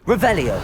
Revelio.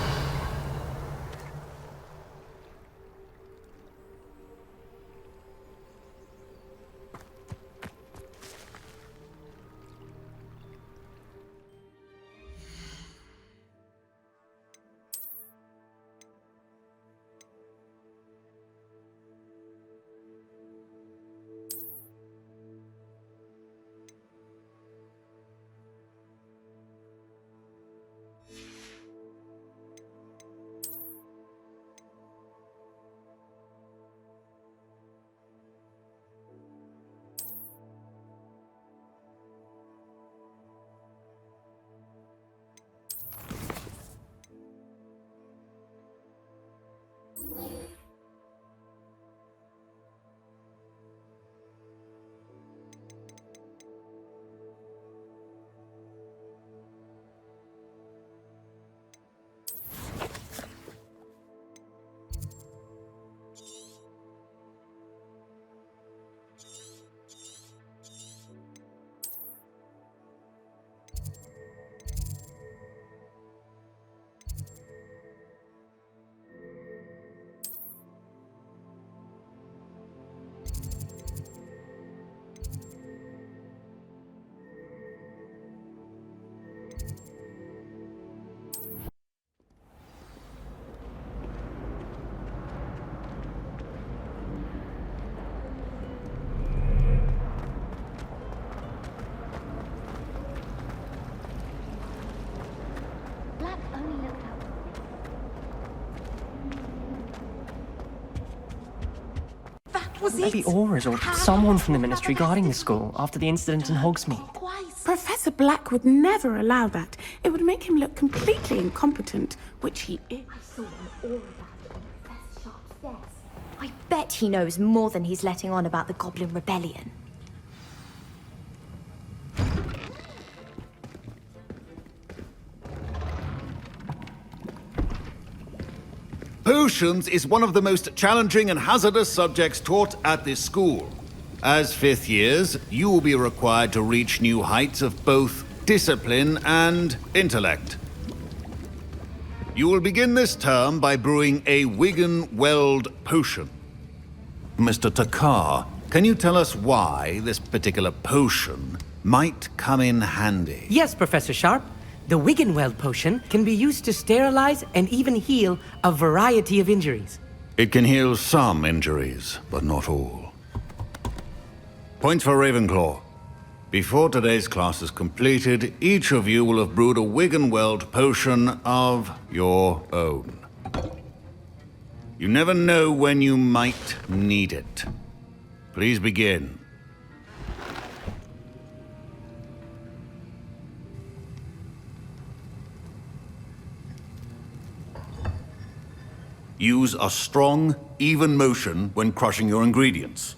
Maybe Aurors or someone from the Ministry guarding the school after the incident in Hogsmeade. Professor Black would never allow that. It would make him look completely incompetent, which he is. I saw him all about it on Professor Sharp's desk. I bet he knows more than he's letting on about the Goblin Rebellion. Potions is one of the most challenging and hazardous subjects taught at this school. As fifth years, you will be required to reach new heights of both discipline and intellect. You will begin this term by brewing a Wigan-Weld potion. Mr. Takar, can you tell us why this particular potion might come in handy? Yes, Professor Sharp. The Wigan-Weld potion can be used to sterilize and even heal a variety of injuries. It can heal some injuries, but not all. Point for Ravenclaw. Before today's class is completed, each of you will have brewed a Wigan-Weld potion of your own. You never know when you might need it. Please begin. Use a strong, even motion when crushing your ingredients.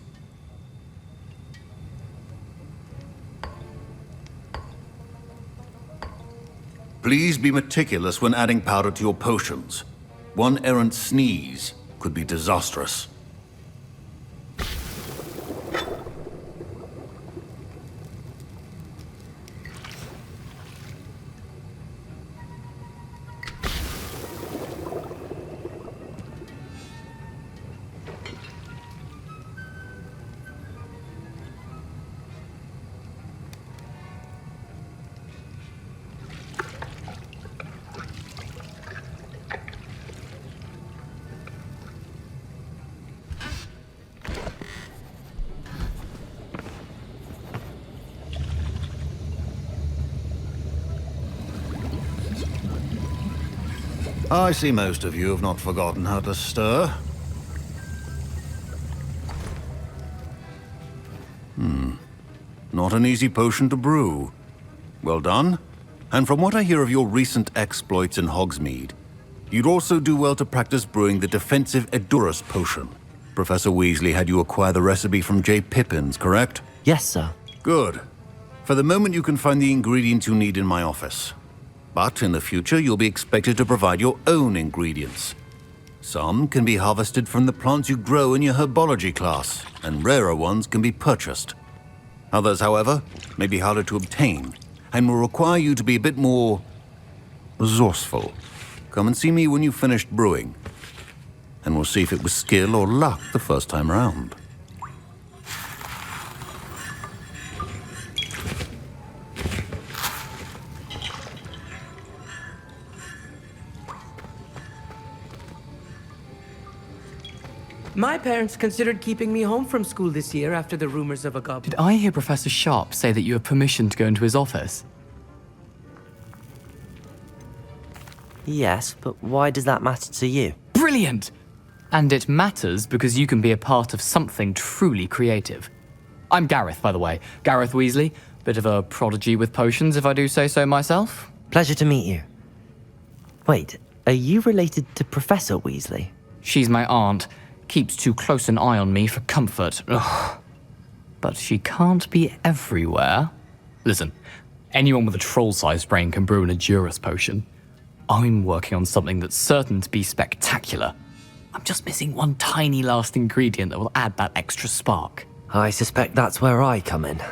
Please be meticulous when adding powder to your potions. One errant sneeze could be disastrous. I see most of you have not forgotten how to stir. Not an easy potion to brew. Well done. And from what I hear of your recent exploits in Hogsmeade, you'd also do well to practice brewing the defensive Edurus potion. Professor Weasley had you acquire the recipe from J. Pippins, correct? Yes, sir. Good. For the moment, you can find the ingredients you need in my office. But in the future, you'll be expected to provide your own ingredients. Some can be harvested from the plants you grow in your herbology class, and rarer ones can be purchased. Others, however, may be harder to obtain, and will require you to be a bit more resourceful. Come and see me when you've finished brewing. And we'll see if it was skill or luck the first time round. My parents considered keeping me home from school this year after the rumors of a goblin. Did I hear Professor Sharp say that you have permission to go into his office? Yes, but why does that matter to you? Brilliant! And it matters because you can be a part of something truly creative. I'm Gareth, by the way. Gareth Weasley. Bit of a prodigy with potions, if I do say so myself. Pleasure to meet you. Wait, are you related to Professor Weasley? She's my aunt. Keeps too close an eye on me for comfort. Ugh. But she can't be everywhere. Listen, anyone with a troll-sized brain can brew an Edurus potion. I'm working on something that's certain to be spectacular. I'm just missing one tiny last ingredient that will add that extra spark. I suspect that's where I come in.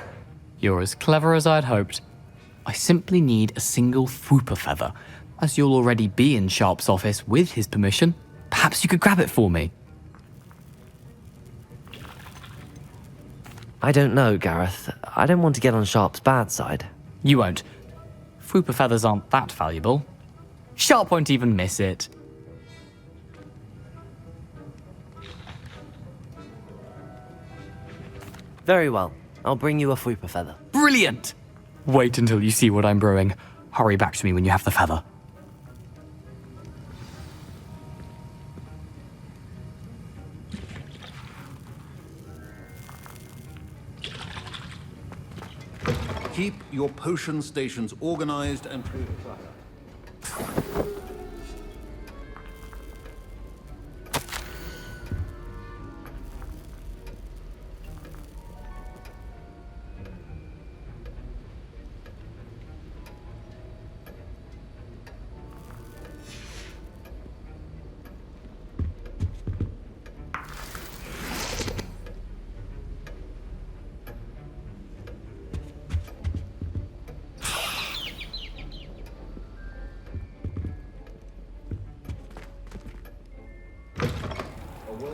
You're as clever as I'd hoped. I simply need a single Fwooper feather. As you'll already be in Sharp's office with his permission, perhaps you could grab it for me. I don't know, Gareth. I don't want to get on Sharp's bad side. You won't. Fwooper feathers aren't that valuable. Sharp won't even miss it. Very well. I'll bring you a Fwooper feather. Brilliant! Wait until you see what I'm brewing. Hurry back to me when you have the feather. Keep your potion stations organized and free of clutter.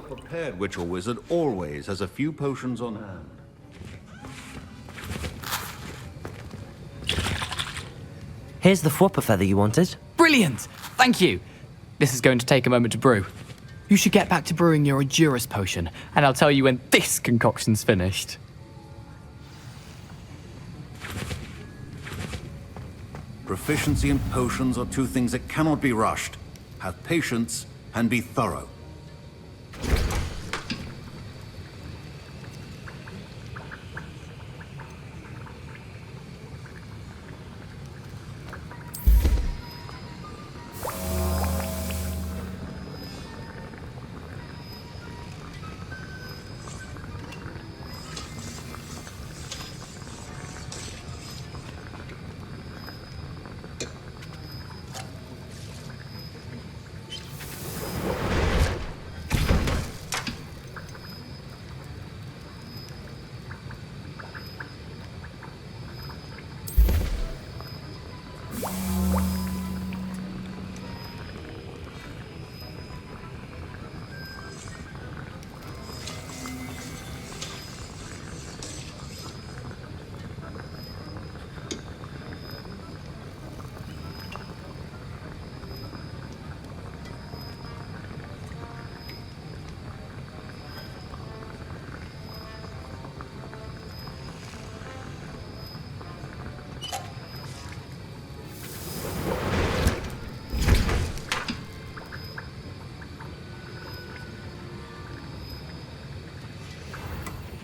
Prepared witch or wizard always has a few potions on hand. Here's the Fwooper feather you wanted. Brilliant! Thank you! This is going to take a moment to brew. You should get back to brewing your Edurus potion, and I'll tell you when this concoction's finished. Proficiency in potions are two things that cannot be rushed. Have patience and be thorough.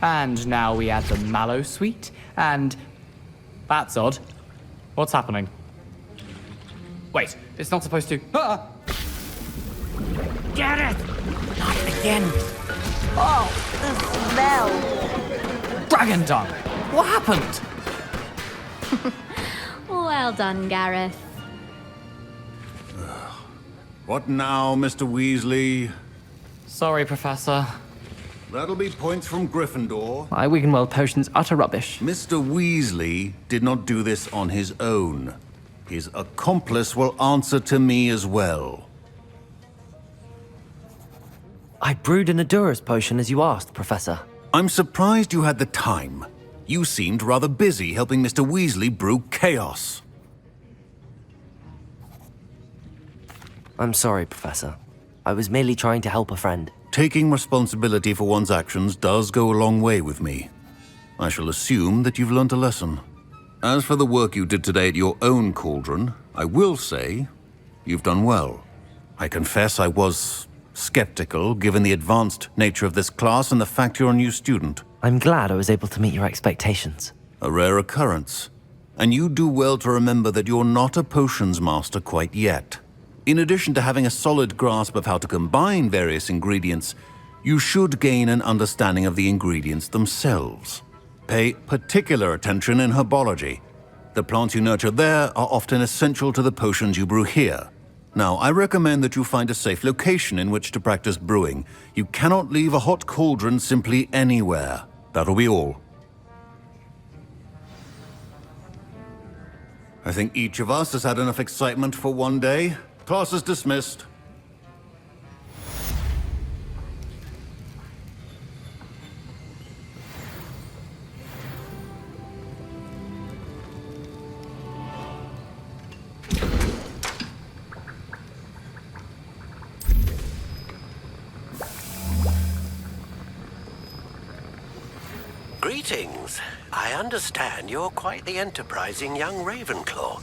And now we add the mallow sweet, and... That's odd. What's happening? Wait, it's not supposed to... Ah! Get it! Not again. Oh, the smell. Dragon dung! What happened? Well done, Gareth. What now, Mr. Weasley? Sorry, Professor. That'll be points from Gryffindor. My Wiggenweld potion's utter rubbish. Mr. Weasley did not do this on his own. his accomplice will answer to me as well. I brewed an Adurus potion as you asked, Professor. I'm surprised you had the time. You seemed rather busy helping Mr. Weasley brew chaos. I'm sorry, Professor. I was merely trying to help a friend. Taking responsibility for one's actions does go a long way with me. I shall assume that you've learnt a lesson. As for the work you did today at your own cauldron, I will say you've done well. I confess I was skeptical, given the advanced nature of this class and the fact you're a new student. I'm glad I was able to meet your expectations. A rare occurrence. And you do well to remember that you're not a potions master quite yet. In addition to having a solid grasp of how to combine various ingredients, you should gain an understanding of the ingredients themselves. Pay particular attention in herbology. The plants you nurture there are often essential to the potions you brew here. Now, I recommend that you find a safe location in which to practice brewing. You cannot leave a hot cauldron simply anywhere. That'll be all. I think each of us has had enough excitement for one day. Class is dismissed. Greetings. I understand you're quite the enterprising young Ravenclaw.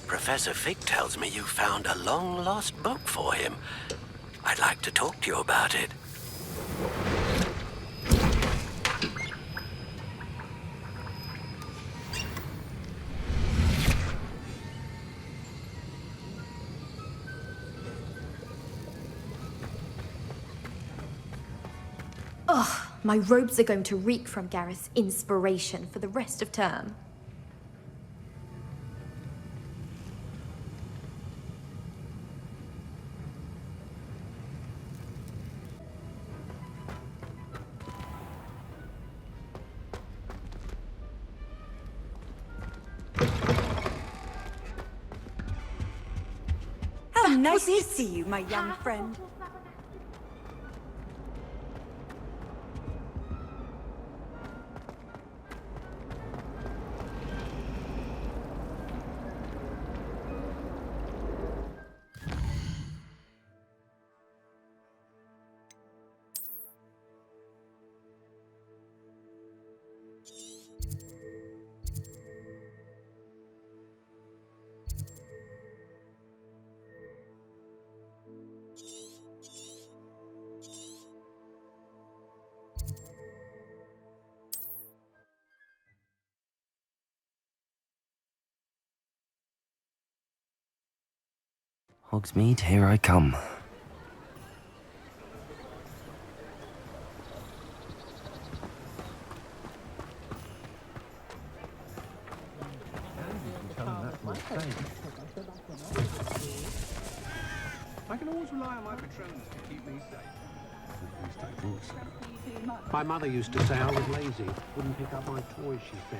Professor Fig tells me you found a long-lost book for him. I'd like to talk to you about it. Ugh, my robes are going to reek from Gareth's inspiration for the rest of term. How nice to see you, my young friend. Hogsmeade, here I come. I can always rely on my patrons to keep me safe. At least I think so. My mother used to say I was lazy, wouldn't pick up my toys, she said.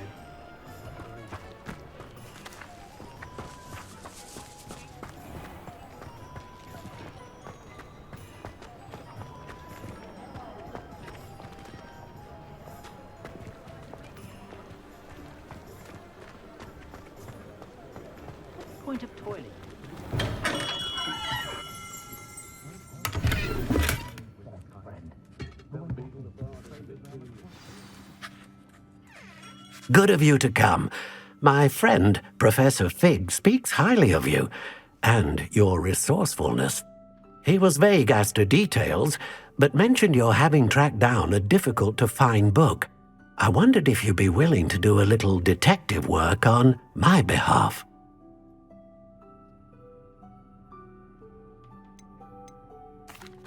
Point of toilet. Good of you to come. My friend, Professor Fig, speaks highly of you and your resourcefulness. He was vague as to details, but mentioned your having tracked down a difficult-to-find book. I wondered if you'd be willing to do a little detective work on my behalf.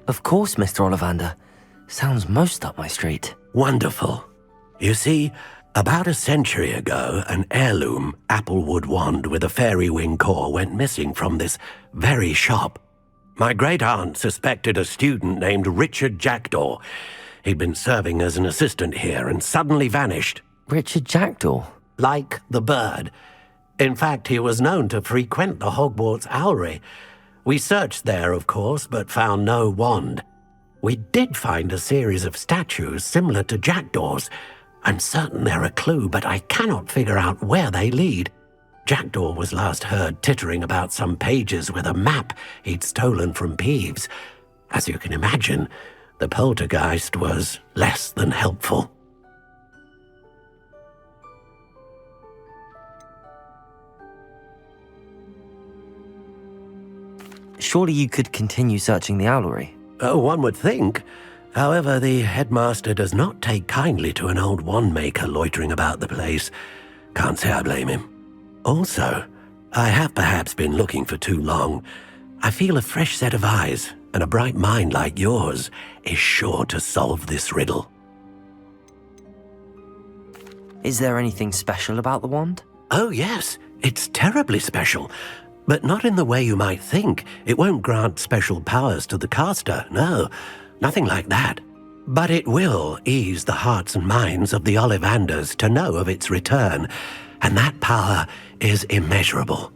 Of course, Mr. Ollivander. Sounds most up my street. Wonderful. You see, about a century ago, an heirloom applewood wand with a fairy wing core went missing from this very shop. My great-aunt suspected a student named Richard Jackdaw. He'd been serving as an assistant here and suddenly vanished. Richard Jackdaw? Like the bird. In fact, he was known to frequent the Hogwarts Owlery. We searched there, of course, but found no wand. We did find a series of statues similar to jackdaws. I'm certain they're a clue, but I cannot figure out where they lead. Jackdaw was last heard tittering about some pages with a map he'd stolen from Peeves. As you can imagine, the poltergeist was less than helpful. Surely you could continue searching the owlery. One would think. However, the headmaster does not take kindly to an old wand-maker loitering about the place. Can't say I blame him. Also, I have perhaps been looking for too long. I feel a fresh set of eyes and a bright mind like yours is sure to solve this riddle. Is there anything special about the wand? Oh yes, it's terribly special. But not in the way you might think. It won't grant special powers to the caster, no. Nothing like that. But it will ease the hearts and minds of the Ollivanders to know of its return, and that power is immeasurable.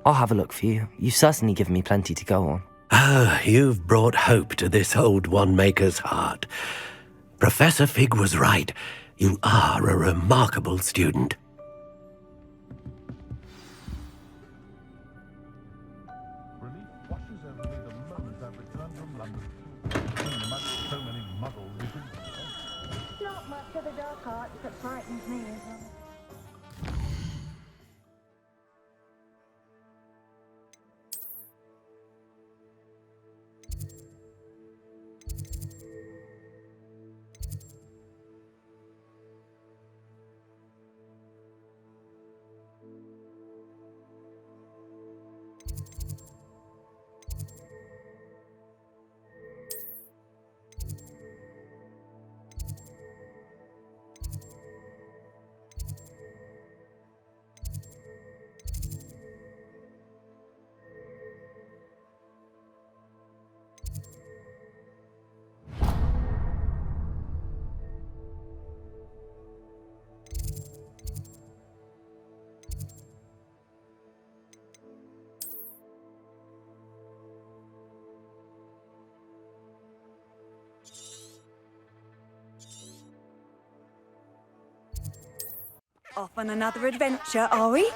I'll have a look for you. You've certainly given me plenty to go on. Ah, you've brought hope to this old wand-maker's heart. Professor Fig was right. You are a remarkable student. Not much of the dark arts that frightens me as well. Off on another adventure, are we?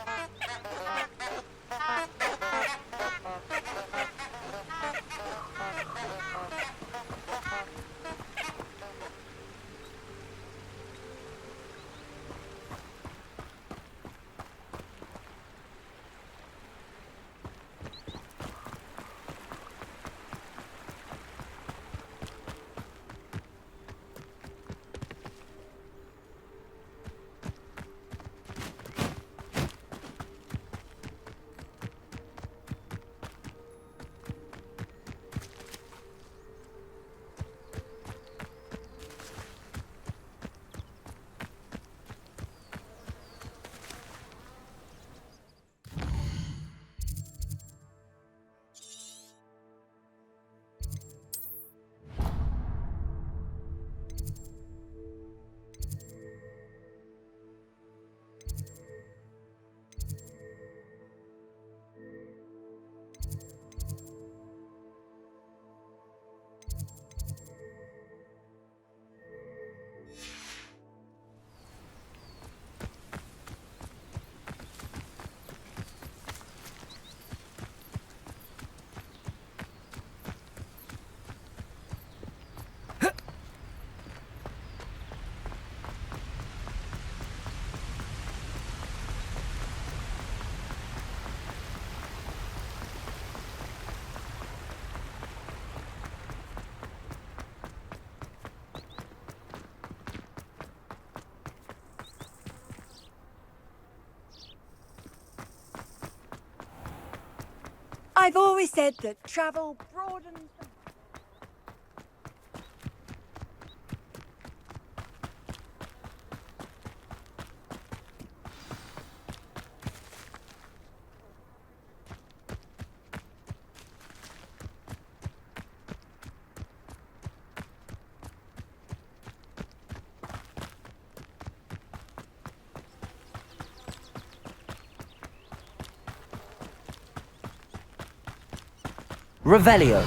I've always said that travel broadens the... Revelio.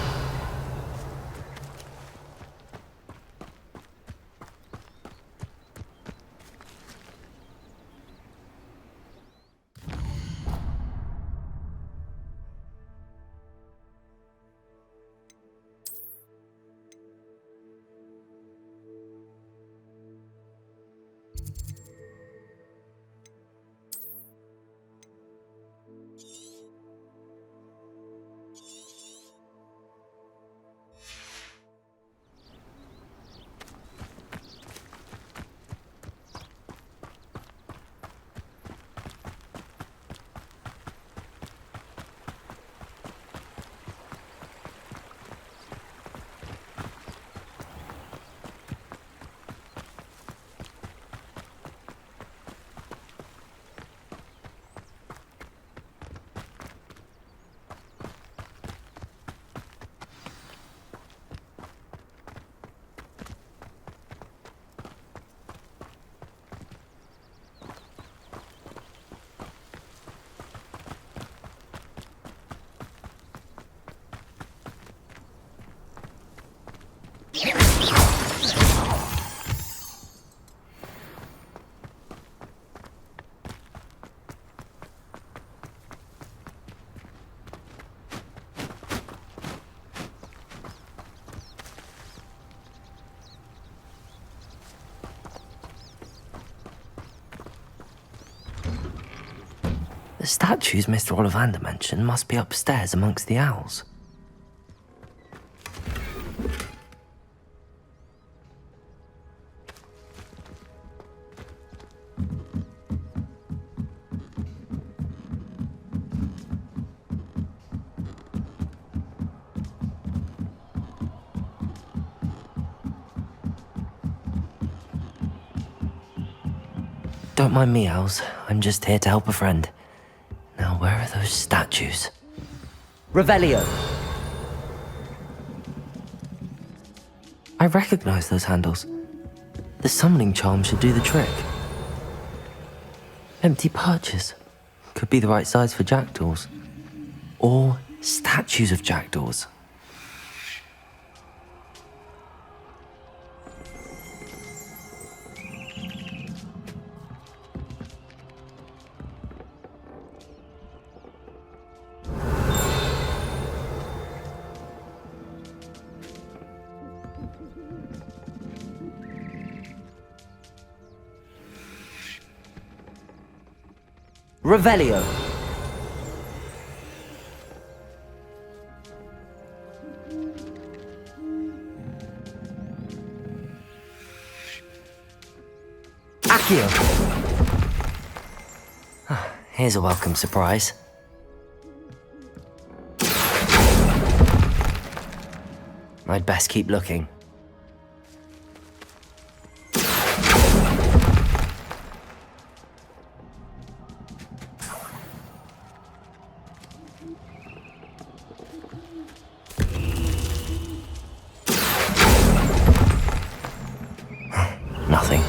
The statues Mr. Ollivander mentioned must be upstairs amongst the owls. Don't mind me, owls. I'm just here to help a friend. Now, where are those statues? Revelio. I recognize those handles. The summoning charm should do the trick. Empty perches. Could be the right size for jackdaws. Or statues of jackdaws. Revelio. Accio. Here's a welcome surprise. I'd best keep looking. Nothing.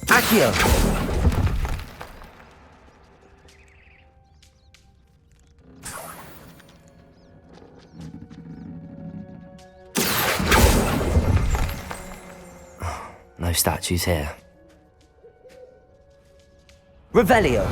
Accio. No statues here. Revelio.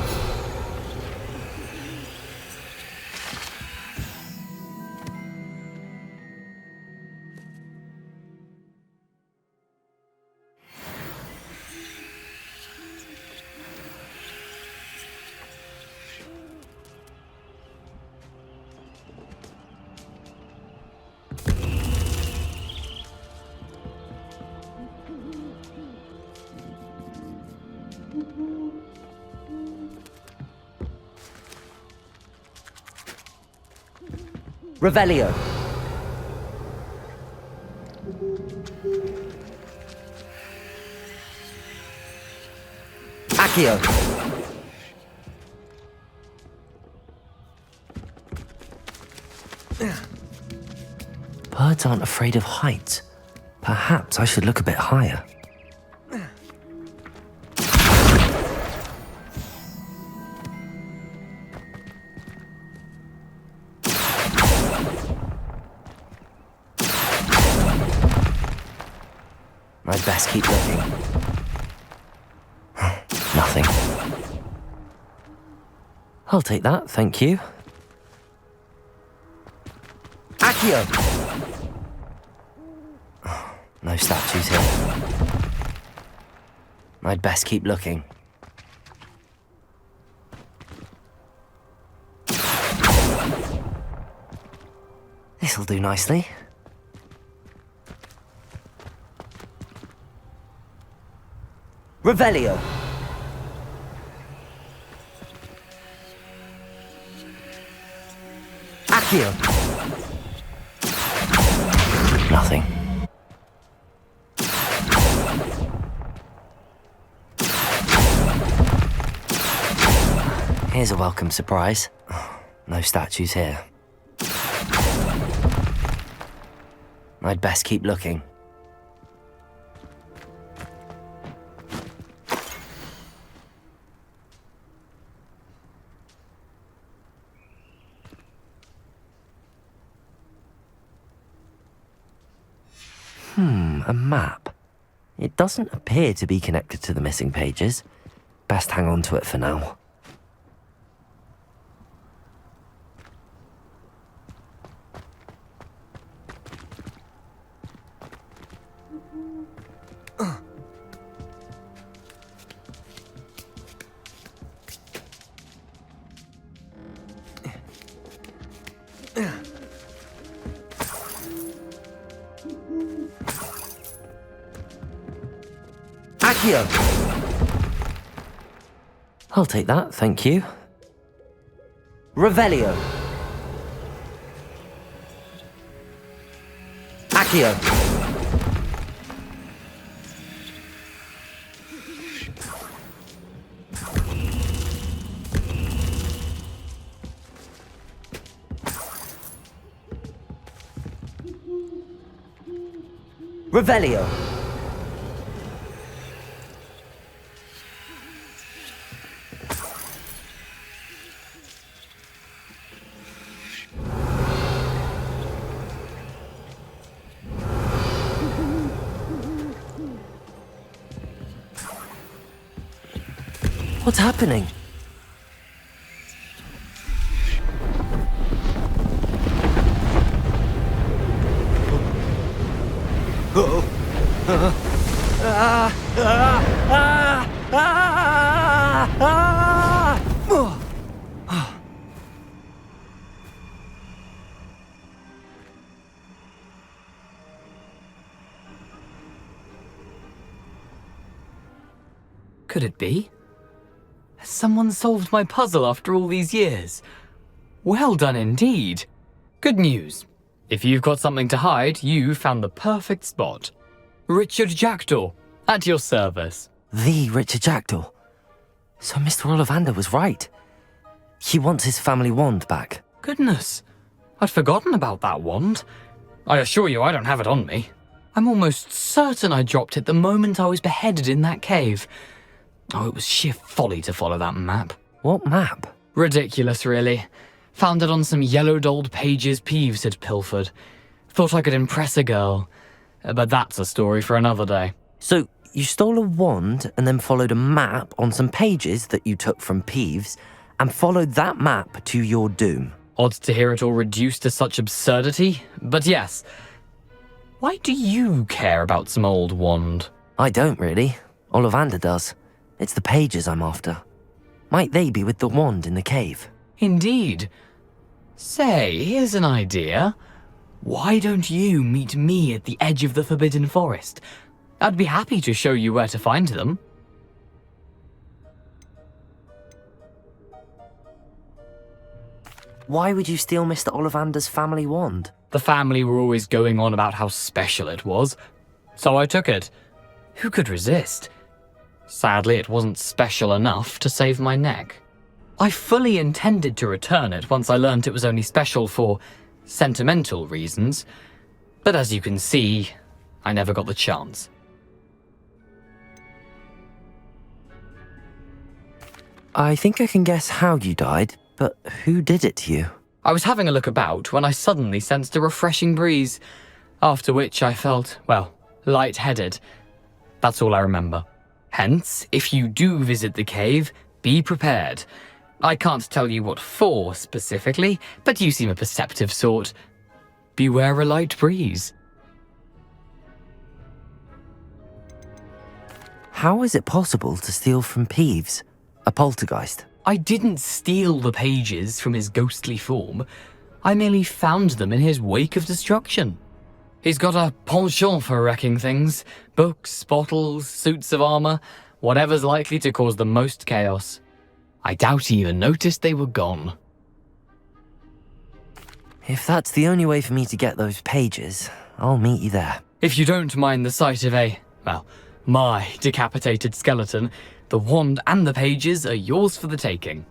Revelio. Accio. Birds aren't afraid of heights. Perhaps I should look a bit higher. I'd best keep looking. Nothing. I'll take that, thank you. Accio! No statues here. I'd best keep looking. This'll do nicely. Revelio. Accio. Nothing. Here's a welcome surprise. No statues here. I'd best keep looking. A map. It doesn't appear to be connected to the missing pages. Best hang on to it for now. Accio! I'll take that, thank you. Revelio. Accio. Revelio. What's happening? Could it be? Has someone solved my puzzle after all these years? Well done indeed. Good news. If you've got something to hide, you found the perfect spot. Richard Jackdaw, at your service. The Richard Jackdaw. So Mr. Ollivander was right. He wants his family wand back. Goodness, I'd forgotten about that wand. I assure you I don't have it on me. I'm almost certain I dropped it the moment I was beheaded in that cave. Oh, it was sheer folly to follow that map. What map? Ridiculous, really. Found it on some yellowed old pages Peeves had pilfered. Thought I could impress a girl. But that's a story for another day. So, you stole a wand and then followed a map on some pages that you took from Peeves and followed that map to your doom. Odd to hear it all reduced to such absurdity, but yes. Why do you care about some old wand? I don't really. Ollivander does. It's the pages I'm after. Might they be with the wand in the cave? Indeed. Say, here's an idea. Why don't you meet me at the edge of the Forbidden Forest? I'd be happy to show you where to find them. Why would you steal Mr. Ollivander's family wand? The family were always going on about how special it was, so I took it. Who could resist? Sadly, it wasn't special enough to save my neck. I fully intended to return it once I learned it was only special for sentimental reasons. But as you can see, I never got the chance. I think I can guess how you died, but who did it to you? I was having a look about when I suddenly sensed a refreshing breeze, after which I felt, well, lightheaded. That's all I remember. Hence, if you do visit the cave, be prepared. I can't tell you what for specifically, but you seem a perceptive sort. Beware a light breeze. How is it possible to steal from Peeves, a poltergeist? I didn't steal the pages from his ghostly form. I merely found them in his wake of destruction. He's got a penchant for wrecking things. Books, bottles, suits of armor, whatever's likely to cause the most chaos. I doubt he even noticed they were gone. If that's the only way for me to get those pages, I'll meet you there. If you don't mind the sight of my decapitated skeleton, the wand and the pages are yours for the taking.